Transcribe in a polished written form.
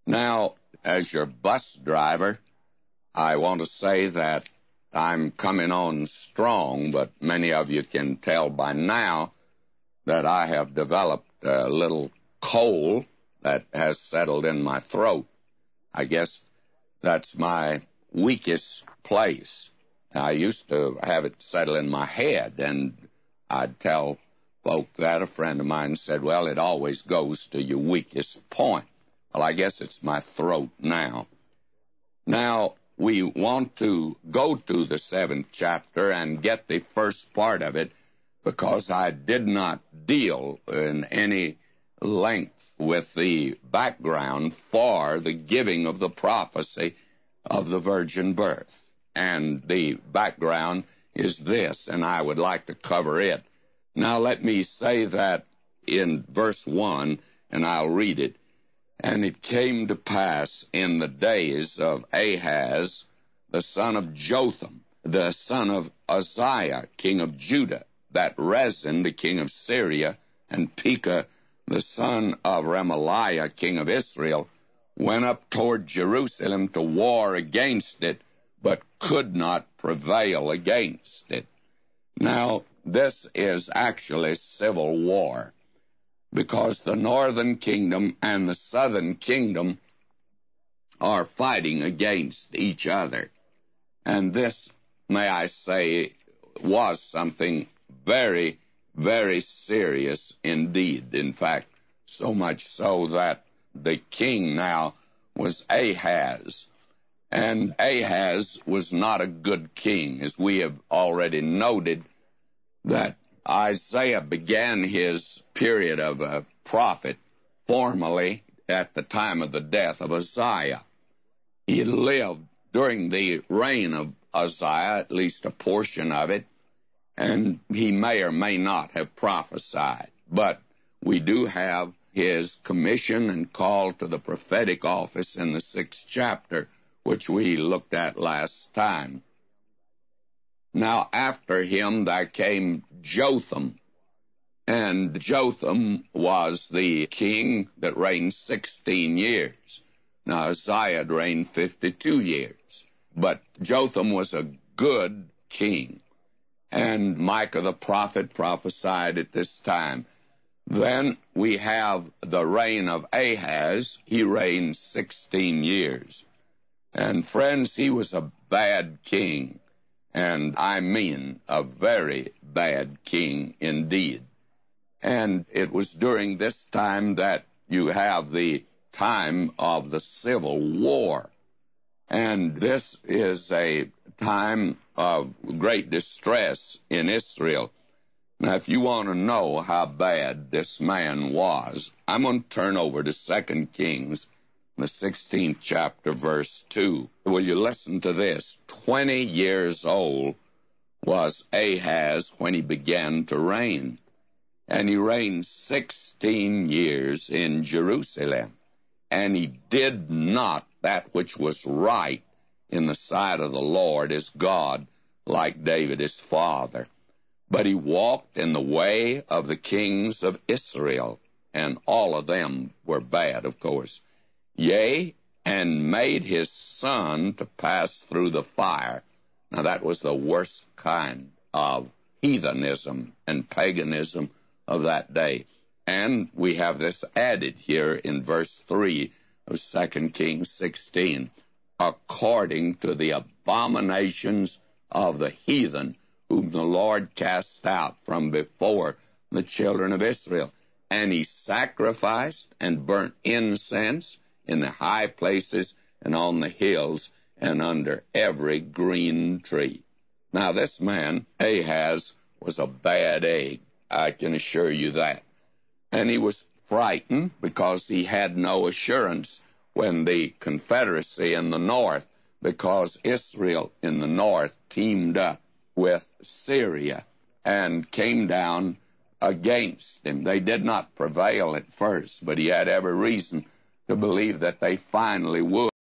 Now, as your bus driver, I want to say that I'm coming on strong, but many of you can tell by now that I have developed a little cold that has settled in my throat. I guess that's my weakest place. I used to have it settle in my head, and I'd tell folk that. A friend of mine said, well, it always goes to your weakest point. Well, I guess it's my throat now. Now, we want to go to the 7th chapter and get the first part of it, because I did not deal in any length with the background for the giving of the prophecy of the virgin birth. And the background is this, and I would like to cover it. Now let me say that in verse 1, and I'll read it. And it came to pass in the days of Ahaz, the son of Jotham, the son of Uzziah, king of Judah, that Rezin, the king of Syria, and Pekah, the son of Remaliah, king of Israel, went up toward Jerusalem to war against it, but could not prevail against it. Now, this is actually civil war, because the northern kingdom and the southern kingdom are fighting against each other. And this, may I say, was something very, very serious indeed. In fact, so much so that the king now was Ahaz. And Ahaz was not a good king, as we have already noted, that Isaiah began his period of a prophet formally at the time of the death of Uzziah. He lived during the reign of Uzziah, at least a portion of it, and he may or may not have prophesied. But we do have his commission and call to the prophetic office in the 6th chapter, which we looked at last time. Now after him there came Jotham, and Jotham was the king that reigned 16 years. Now Uzziah had reigned 52 years, but Jotham was a good king, and Micah the prophet prophesied at this time. Then we have the reign of Ahaz. He reigned 16 years. And friends, he was a bad king, and I mean a very bad king indeed. And it was during this time that you have the time of the Civil War. And this is a time of great distress in Israel. Now, if you want to know how bad this man was, I'm going to turn over to 2 Kings, the 16th chapter, verse 2. Will you listen to this? 20 years old was Ahaz when he began to reign, and he reigned 16 years in Jerusalem, and he did not that which was right in the sight of the Lord his God, like David his father. But he walked in the way of the kings of Israel, and all of them were bad, of course. Yea, and made his son to pass through the fire. Now that was the worst kind of heathenism and paganism of that day. And we have this added here in verse 3 of 2 Kings 16, according to the abominations of the heathen, whom the Lord cast out from before the children of Israel. And he sacrificed and burnt incense in the high places and on the hills and under every green tree. Now this man, Ahaz, was a bad egg, I can assure you that. And he was frightened because he had no assurance when the Confederacy in the north, because Israel in the north teamed up with Syria and came down against him. They did not prevail at first, but he had every reason to believe that they finally would.